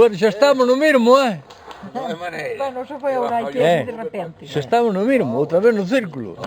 Bueno, xa estamos no mesmo, Non hai maneira. Bueno, se foi ahora aquí de repente. Xa estamos no mesmo, outra vez no círculo.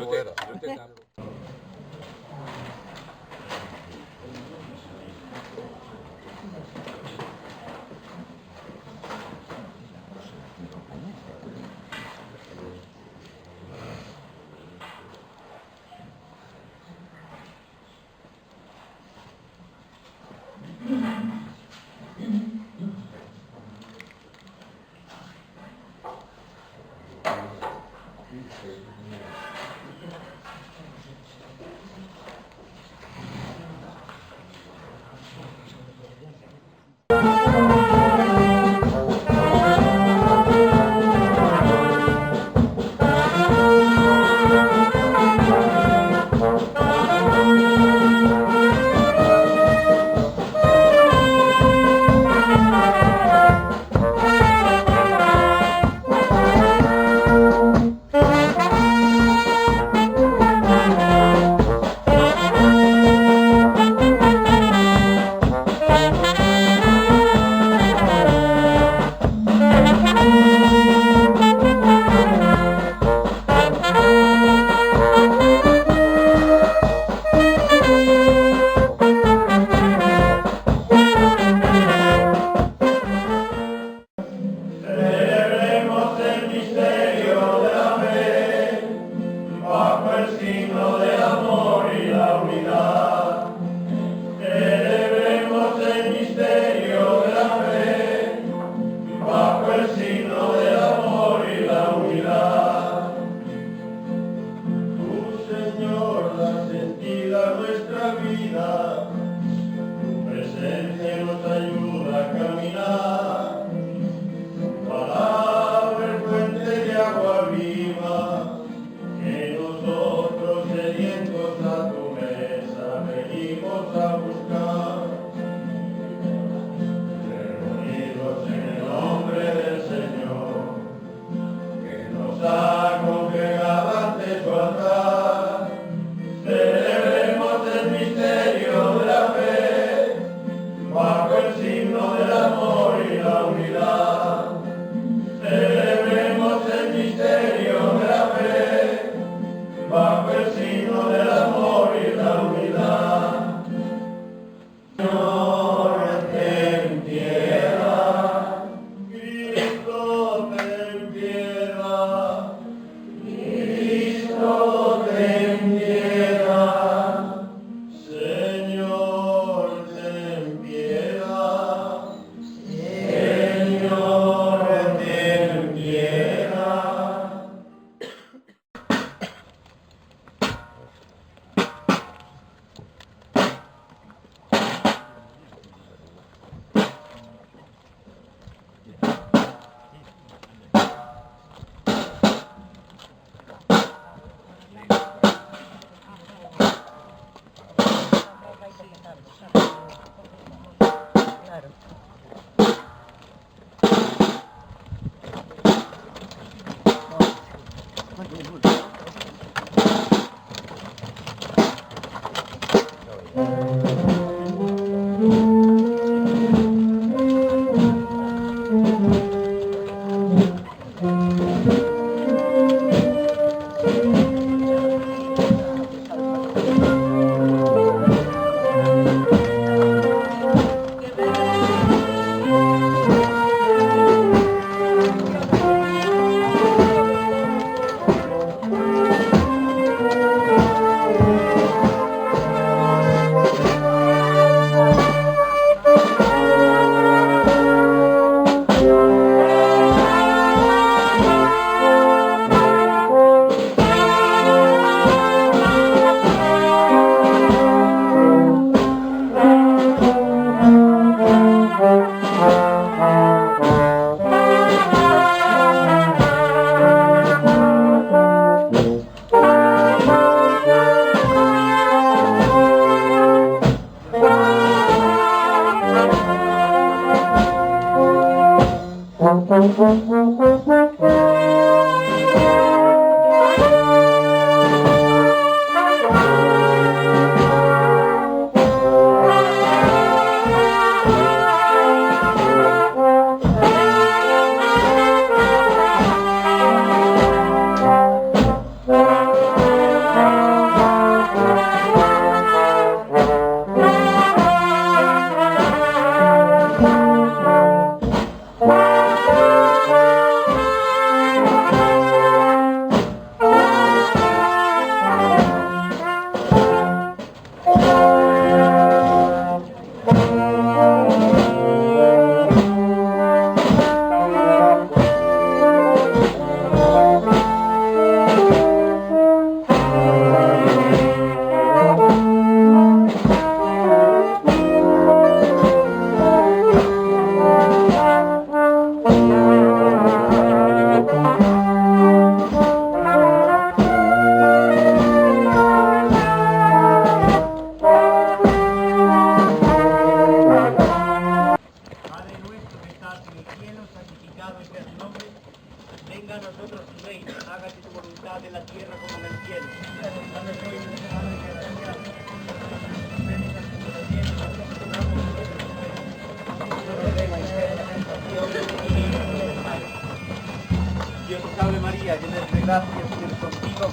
gracias Dios contigo.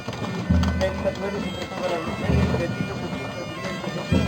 Bendita tú eres entre todas las mujeres, bendito tu fruto de tu vientre, Jesús.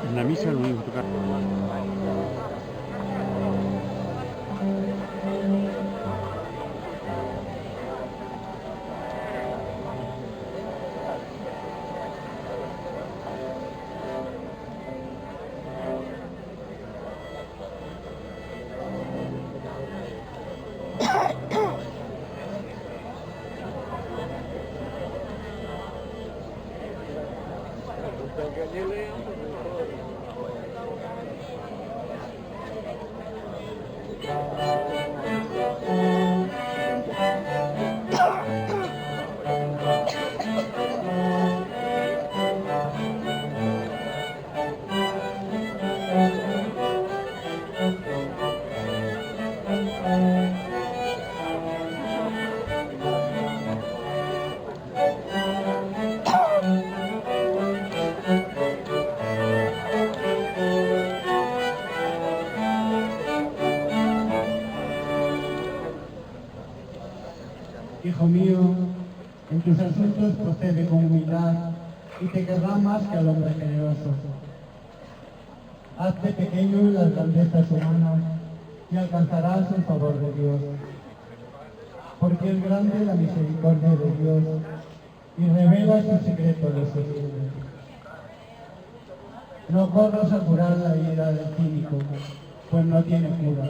En la misa lo único que toca. Hijo mío, en tus asuntos procede con humildad y te querrá más que al hombre generoso. Hazte pequeño en las grandezas humanas y alcanzarás el favor de Dios. Porque es grande la misericordia de Dios y revela su secreto a los hombres. No corras a curar la ira del cínico, pues no tiene cura.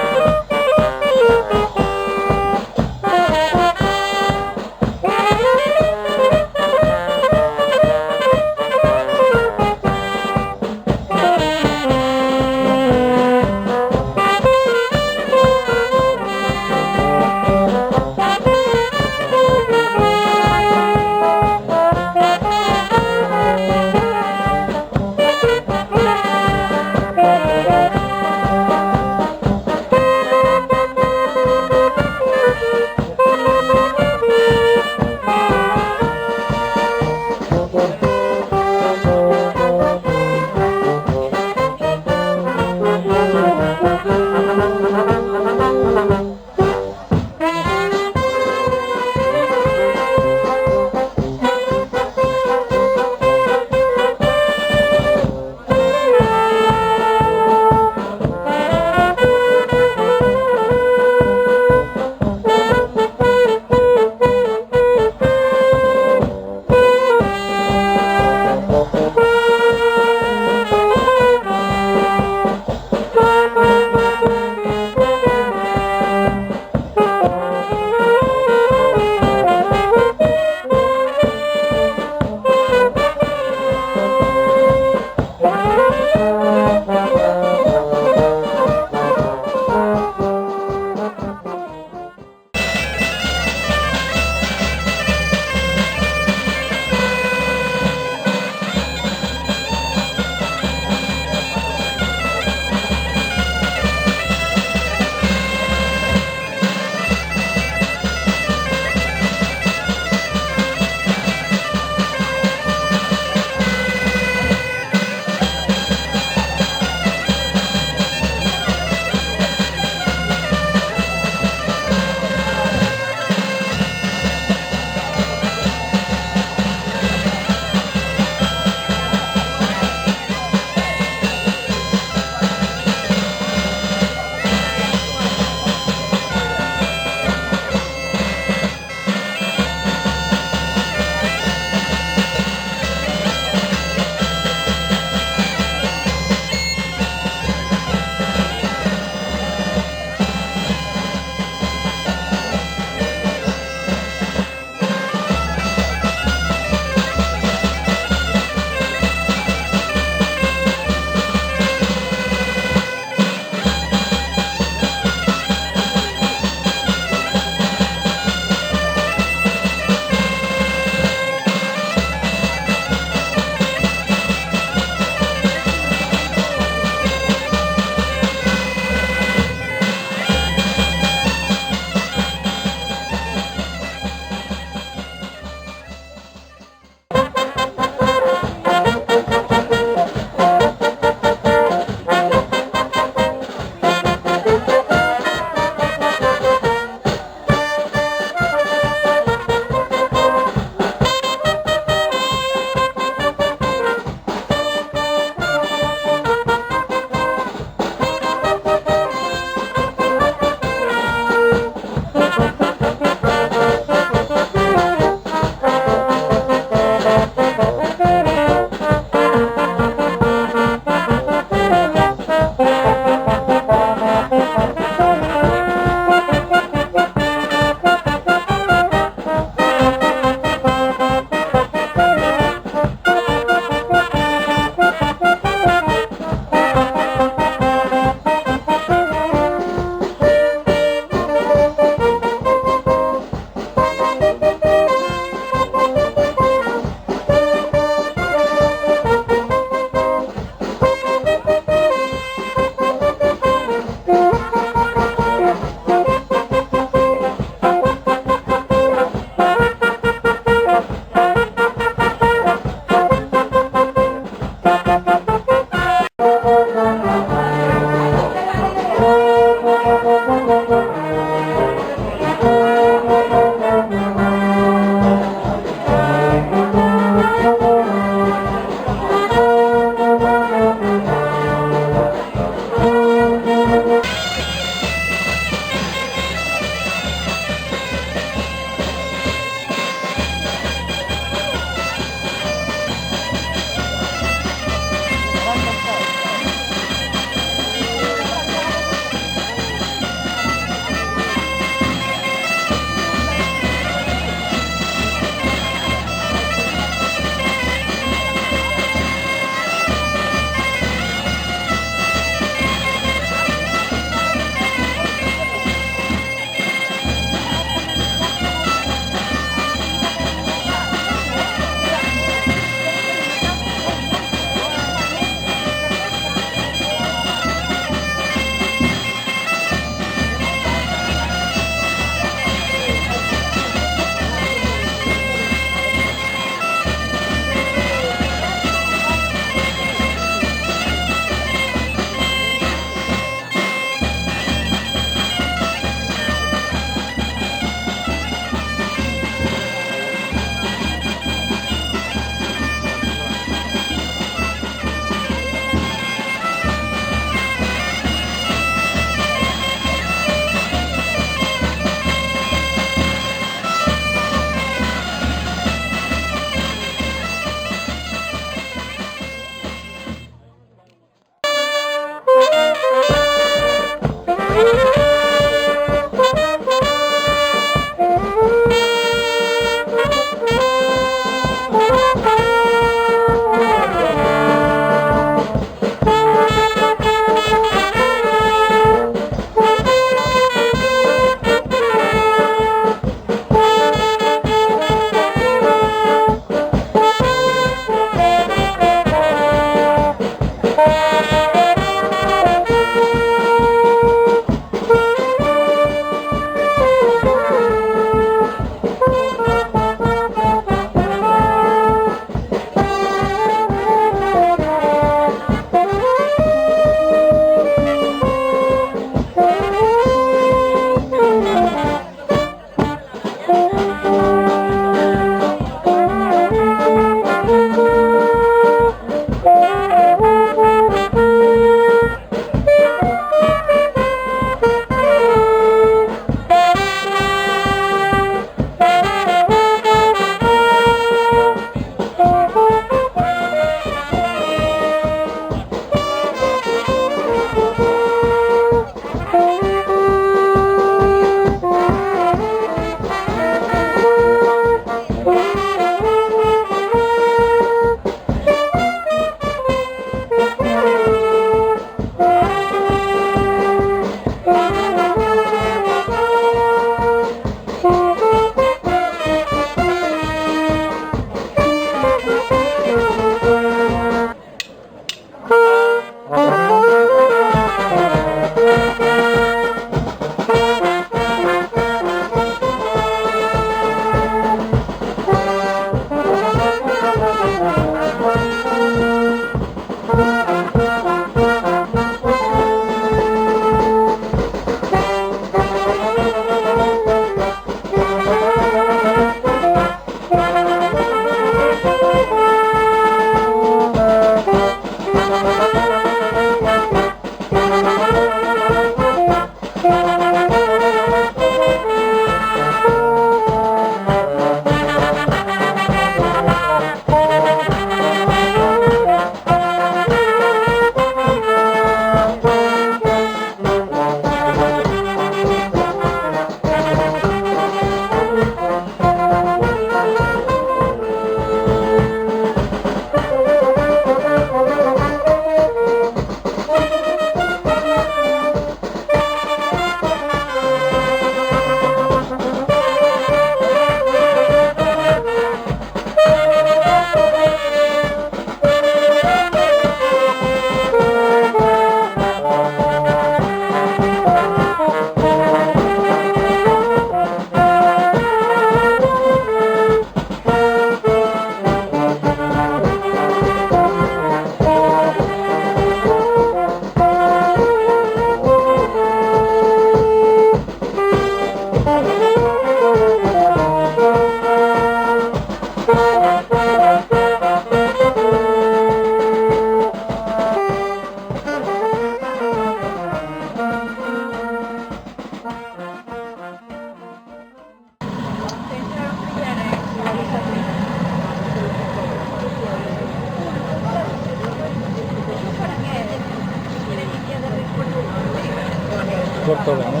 Corto bene.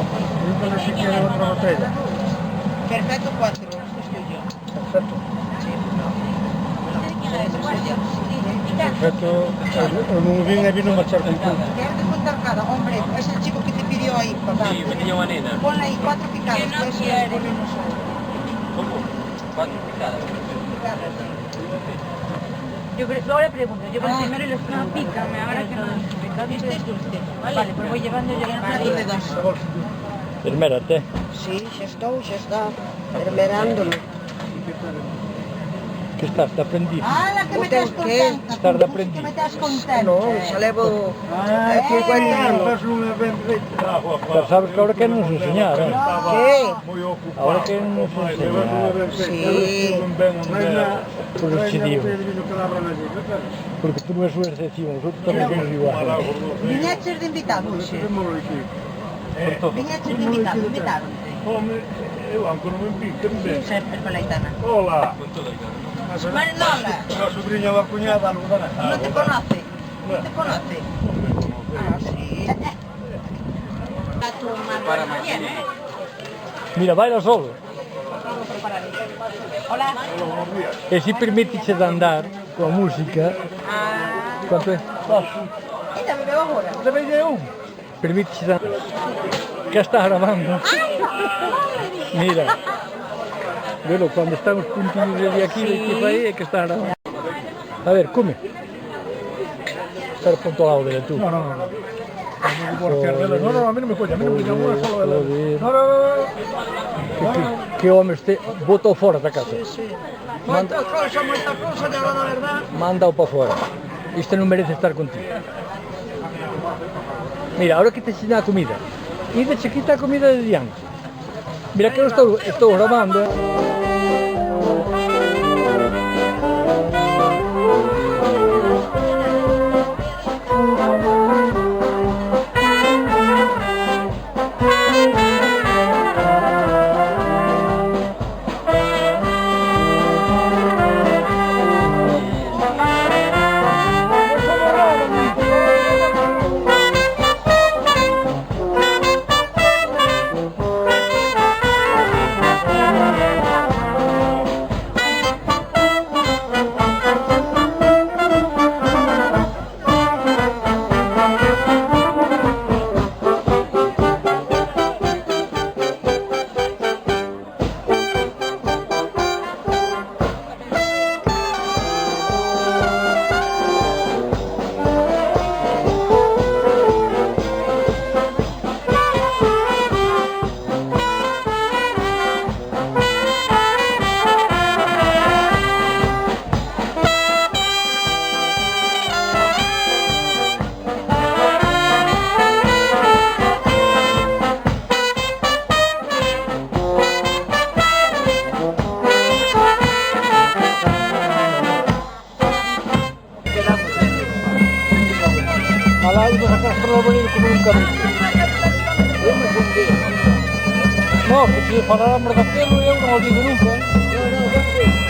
Una bicchiere e una bottiglia. Perfetto 4, questo io. Perfetto. Perfecto. Un vino e vino ma certo un po'. Verde con tarcada, hombre, es el chico que te pidió ahí, papá. Sí, venía manena. Ponle ahí 4 picadas, que eso es ponemos ¿Cómo? 4 picadas. Luego le pregunto, llevo el primero y los no pícame, ahora que no Este es dulce. Vale, pues voy llevando yo la Plato de dos. Esmérate. Sí, ya está. Termerándolo. Que estás de aprendiz. ¡Hala, que me estás contenta! Estás de aprendiz. Que me estás contenta. No, salevo 50 anos. Pero sabes que ahora que nos enseñar, ¿eh? ¿Qué? Ahora que nos enseñar. Sí. Por el chidio. Porque tú no es una excepción, nosotros también somos igual. Viñeches de invitados. Viñeches de invitados, invitaron. Eu ancora non vi, che ben. Sempre con la Aitana. Hola. Manolola, La sobrina va cuñada, no te conoce. No te conoce. Ah, sí. A tu hermano viene. Mira, baila solo. para mí. Hola. E se permettice di andare con la musica, Ah, quanto è? mira, me veo ahora. Permettice di andare. Che sta grabando? Mira. Velo, cuando estamos puntinos de aquí, de este país, que está grabando. A ver, come. Estar punto al lado de tú. No, no, no. No, no, a mí no me cuesta, a mí no me cuesta una sola vez. Joder. No, no, no. Que homem este botou fora da casa. Moita cosa, de la verdad. Manda-o para fora. Isto non merece estar contigo. Mira, ahora que te enseña a comida. E de chiquita a comida de diante. Mira que eu estou grabando. Alá ibas a casa para venir como un cabrito. No, que se faláramos daquilo eu non o digo nunca.